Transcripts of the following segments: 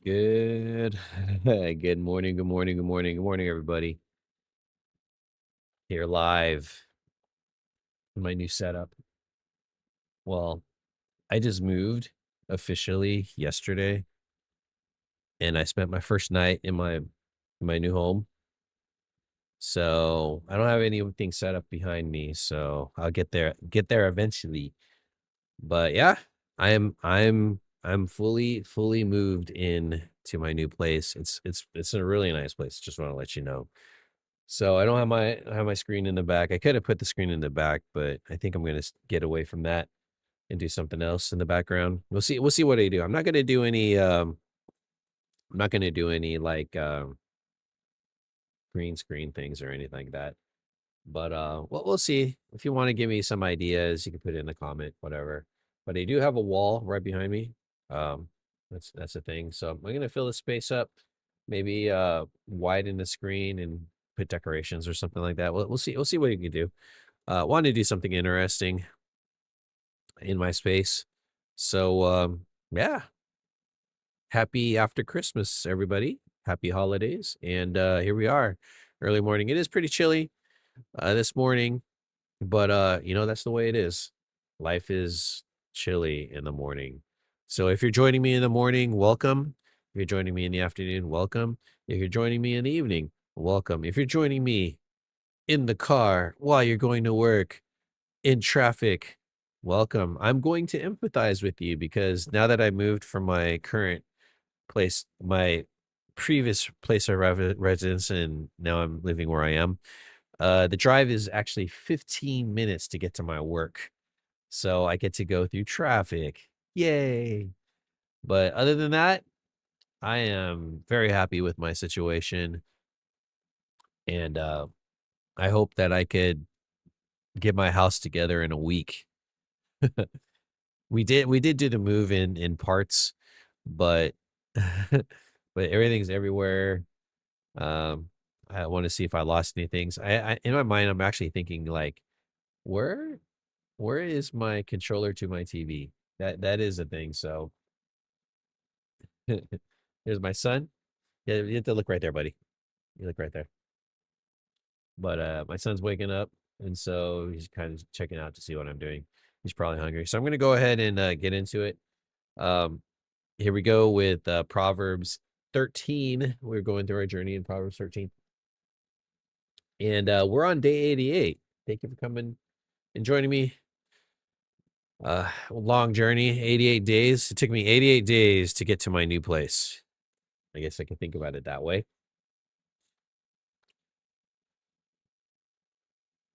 Good. Good morning, good morning, good morning, good morning, everybody. Here live in my new setup. Well, I just moved officially yesterday, and I spent my first night in my new home. So I don't have anything set up behind me, so I'll get there eventually. But yeah, I'm fully moved in to my new place. It's a really nice place. Just want to let you know. So I don't have my screen in the back. I could have put the screen in the back, but I think I'm gonna get away from that and do something else in the background. We'll see what I do. I'm not gonna do any like green screen things or anything like that. But we'll see. If you want to give me some ideas, you can put it in the comment, whatever. But I do have a wall right behind me. Um, that's a thing. So I'm gonna fill the space up, maybe widen the screen and put decorations or something like that. We'll see. We'll see what you can do. Want to do something interesting in my space. So yeah, happy after Christmas, everybody. Happy holidays. And here we are, early morning. It is pretty chilly this morning. But, that's the way it is. Life is chilly in the morning. So if you're joining me in the morning, welcome. If you're joining me in the afternoon, welcome. If you're joining me in the evening, welcome. If you're joining me in the car while you're going to work, in traffic, welcome. I'm going to empathize with you because now that I moved from my current place, my previous place of residence, and now I'm living where I am, the drive is actually 15 minutes to get to my work. So I get to go through traffic. Yay. But other than that, I am very happy with my situation. And I hope that I could get my house together in a week. We did do the move in parts, but but everything's everywhere. Um, I want to see if I lost any things. I in my mind, I'm actually thinking like, where where is my controller to my TV? That is a thing. So there's my son. Yeah, you have to look right there, buddy. You look right there. But my son's waking up, and so he's kind of checking out to see what I'm doing. He's probably hungry. So I'm gonna go ahead and get into it. Um, Here we go with Proverbs 13. We're going through our journey in Proverbs 13. And we're on day 88. Thank you for coming and joining me. Long journey, 88 days. It took me 88 days to get to my new place. I guess I can think about it that way.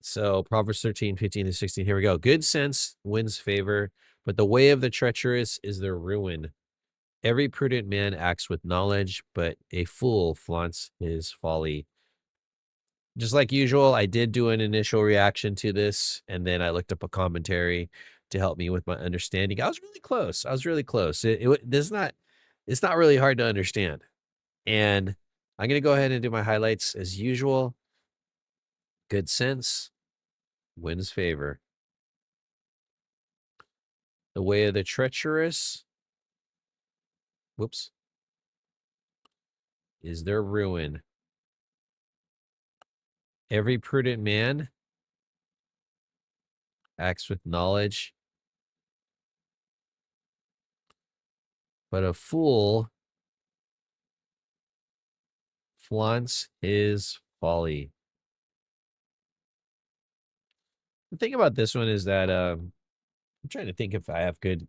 So Proverbs 13, 15 to 16. Here we go. Good sense wins favor, but the way of the treacherous is their ruin. Every prudent man acts with knowledge, but a fool flaunts his folly. Just like usual, I did do an initial reaction to this, and then I looked up a commentary to help me with my understanding. I was really close. I was really close. It's not really hard to understand. And I'm going to go ahead and do my highlights as usual. Good sense wins favor. The way of the treacherous, whoops, is their ruin. Every prudent man acts with knowledge, but a fool flaunts his folly. The thing about this one is that I'm trying to think if I have good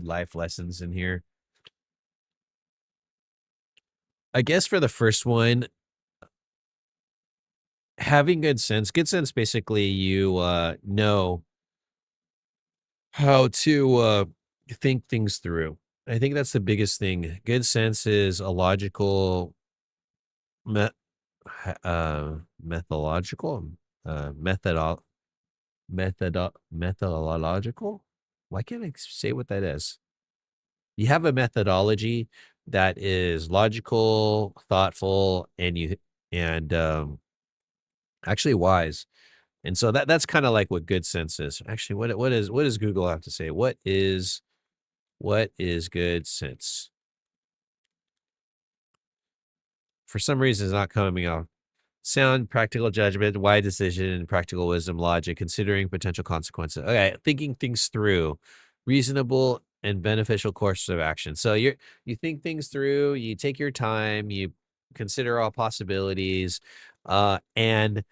life lessons in here. I guess for the first one, having good sense basically you know how to think things through. I think that's the biggest thing. Good sense is a logical me- methodological methodol methodological. Why can't I say what that is? You have a methodology that is logical, thoughtful, and actually wise. And so that's kind of like what good sense is. Actually, what does Google have to say? What is good sense? for some reason, is not coming out. Sound, practical judgment, wise decision, practical wisdom, logic, considering potential consequences. Okay, thinking things through, reasonable and beneficial courses of action. So you think things through, you take your time, you consider all possibilities, and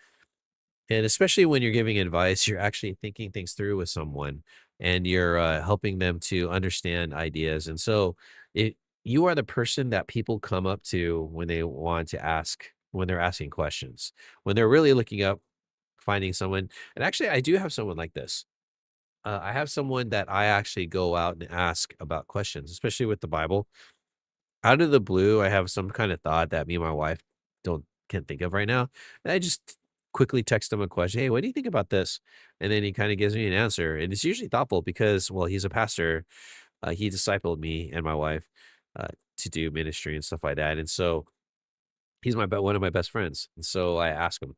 especially when you're giving advice, you're actually thinking things through with someone, and you're helping them to understand ideas. And so, it you are the person that people come up to when they want to ask, when they're asking questions, when they're really looking up, finding someone. And actually, I do have someone like this. I have someone that I actually go out and ask about questions, especially with the Bible. Out of the blue, I have some kind of thought that me and my wife don't can't think of right now, and I just quickly text him a question, "Hey, what do you think about this?" And then he kinda gives me an answer, and it's usually thoughtful because, well, he's a pastor, he discipled me and my wife, to do ministry and stuff like that, and so he's my one of my best friends, and so I ask him.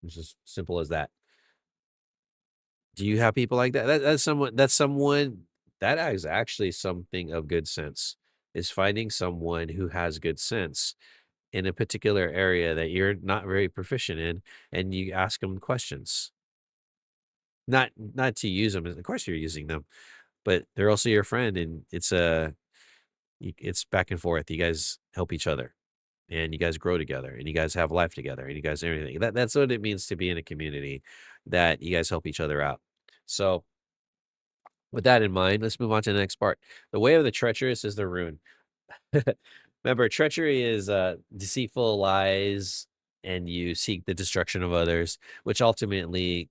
It's just simple as that. Do you have people like that? That's someone that is actually something of good sense, is finding someone who has good sense in a particular area that you're not very proficient in, and you ask them questions. Not to use them, of course you're using them, but they're also your friend, and it's back and forth. You guys help each other, and you guys grow together, and you guys have life together, and you guys everything. That's what it means to be in a community, that you guys help each other out. So, with that in mind, let's move on to the next part. The way of the treacherous is the ruin. Remember, treachery is deceitful lies, and you seek the destruction of others, which ultimately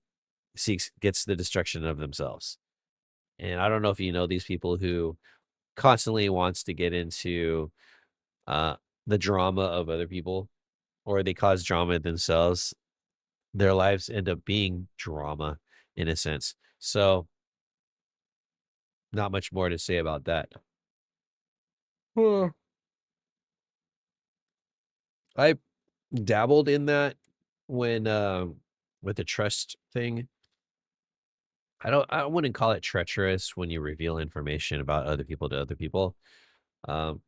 gets the destruction of themselves. And I don't know if you know these people who constantly wants to get into uh, the drama of other people, or they cause drama themselves. Their lives end up being drama in a sense. So, not much more to say about that. I dabbled in that when with the trust thing. I wouldn't call it treacherous when you reveal information about other people to other people. Um,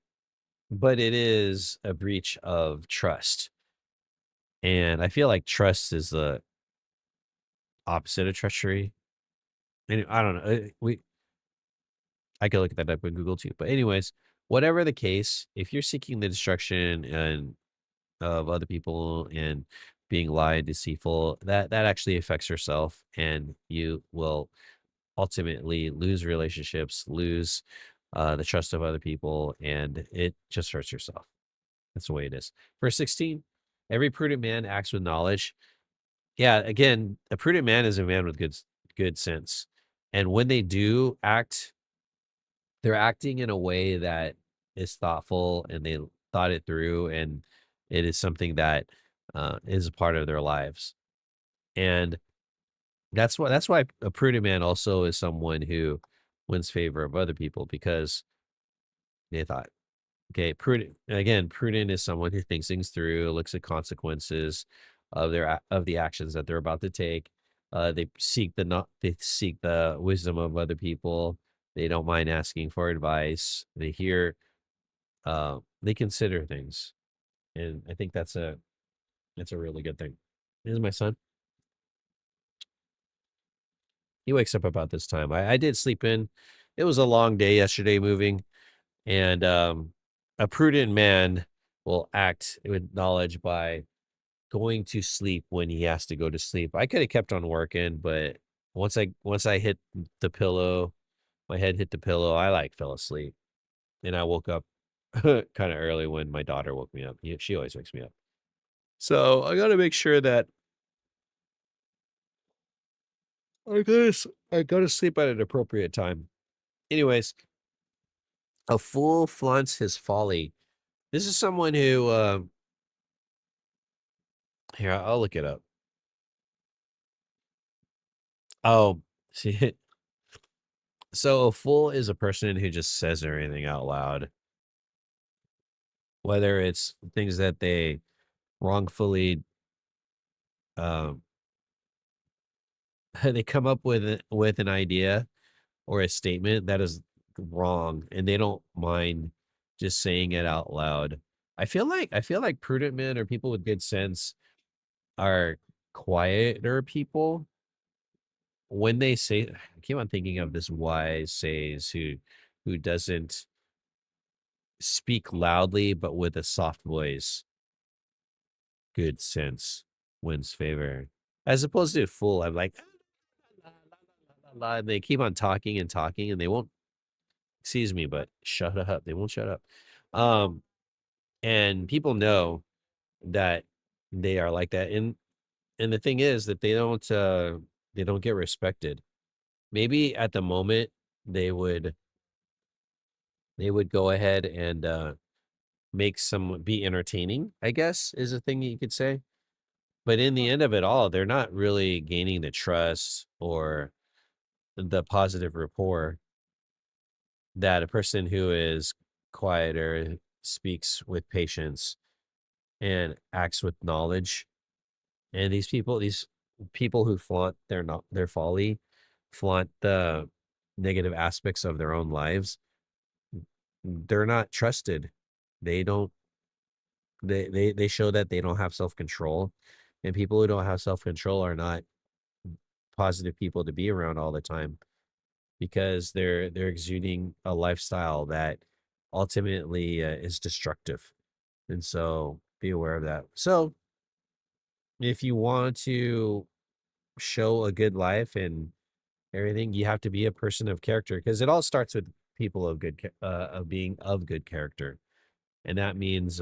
but it is a breach of trust. And I feel like trust is the opposite of treachery. And I don't know. I could look that up in Google too. But anyways, whatever the case, if you're seeking the destruction and of other people and being lied, deceitful, that actually affects yourself, and you will ultimately lose relationships, lose the trust of other people, and it just hurts yourself. That's the way it is. Verse 16, every prudent man acts with knowledge. Yeah, again, a prudent man is a man with good sense. And when they do act, they're acting in a way that is thoughtful, and they thought it through, and it is something that is a part of their lives. And that's why a prudent man also is someone who wins favor of other people, because they thought, okay, prudent is someone who thinks things through, looks at consequences of of the actions that they're about to take. They seek the wisdom of other people. They don't mind asking for advice. They consider things, and I think that's a really good thing. This is my son. He wakes up about this time. I did sleep in. It was a long day yesterday moving, and a prudent man will act with knowledge by going to sleep when he has to go to sleep. I could have kept on working, but once I hit the pillow, my head hit the pillow, I like fell asleep, and I woke up kind of early when my daughter woke me up. She always wakes me up. So I got to make sure that I go to sleep at an appropriate time. Anyways, a fool flaunts his folly. This is someone who, here, I'll look it up. Oh, see, so a fool is a person who just says everything out loud, whether it's things that they wrongfully, um, they come up with an idea or a statement that is wrong, and they don't mind just saying it out loud. I feel like prudent men or people with good sense are quieter people when they say. I keep on thinking of this wise says who doesn't speak loudly but with a soft voice. Good sense wins favor, as opposed to a fool. I'm like, "La, la, la, la, la," and they keep on talking and talking, and they won't. Excuse me, but shut up. They won't shut up. Um, and people know that they are like that, and the thing is that they don't get respected. Maybe at the moment they would they would go ahead and make someone be entertaining, I guess is a thing you could say. But in the end of it all, they're not really gaining the trust or the positive rapport that a person who is quieter, speaks with patience, and acts with knowledge. And these people who flaunt their folly, flaunt the negative aspects of their own lives, they're not trusted. They don't they show that they don't have self-control. And people who don't have self-control are not positive people to be around all the time because they're exuding a lifestyle that ultimately is destructive. And so be aware of that. So if you want to show a good life and everything, you have to be a person of character because it all starts with people of of being of good character. And that means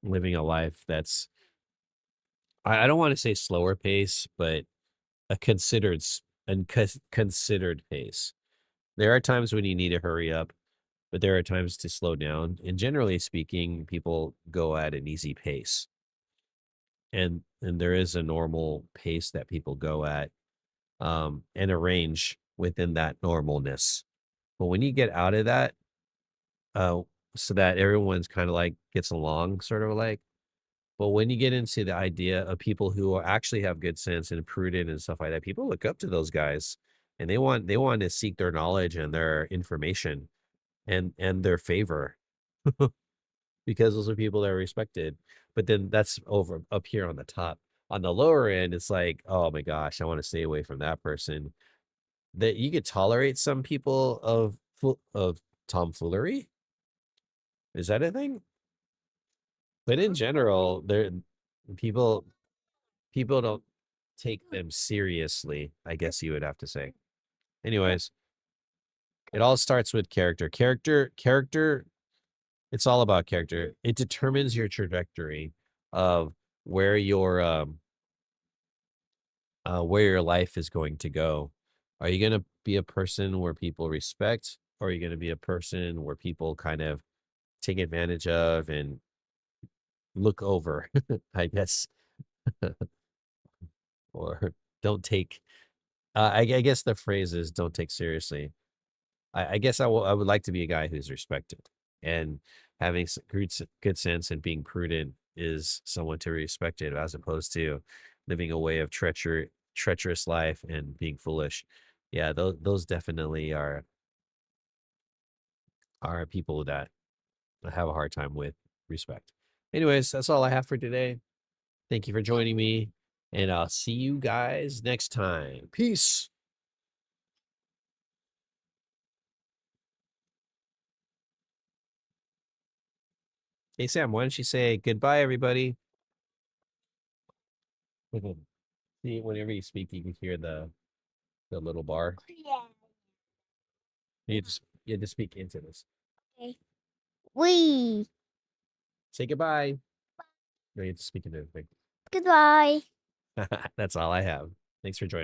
living a life that's, I don't want to say slower pace, but a considered pace. There are times when you need to hurry up, but there are times to slow down. And generally speaking, people go at an easy pace. And there is a normal pace that people go at, and a range within that normalness. But when you get out of that, uh, so that everyone's kind of like gets along, sort of like, but when you get into the idea of people who are actually have good sense and prudent and stuff like that, people look up to those guys and they want to seek their knowledge and their information and their favor because those are people that are respected. But then that's over up here on the top. On the lower end, it's like, oh my gosh, I want to stay away from that person. That you could tolerate some people of tomfoolery. Is that a thing? But in general, there people people don't take them seriously, I guess you would have to say. Anyways, it all starts with character. Character, it's all about character. It determines your trajectory of where where your life is going to go. Are you going to be a person where people respect, or are you going to be a person where people kind of take advantage of and look over, I guess, or don't take I guess the phrase is don't take seriously. I guess I would like to be a guy who's respected, and having good sense and being prudent is someone to be respected as opposed to living a way of treacherous life and being foolish. Yeah, those definitely are people that I have a hard time with respect. Anyways, that's all I have for today. Thank you for joining me, and I'll see you guys next time. Peace. Hey Sam, why don't you say goodbye, everybody? See, whenever you speak, you can hear the little bar. You have to speak into this. Okay. We. Say goodbye. No, you have to speak into the thing. Goodbye. That's all I have. Thanks for joining.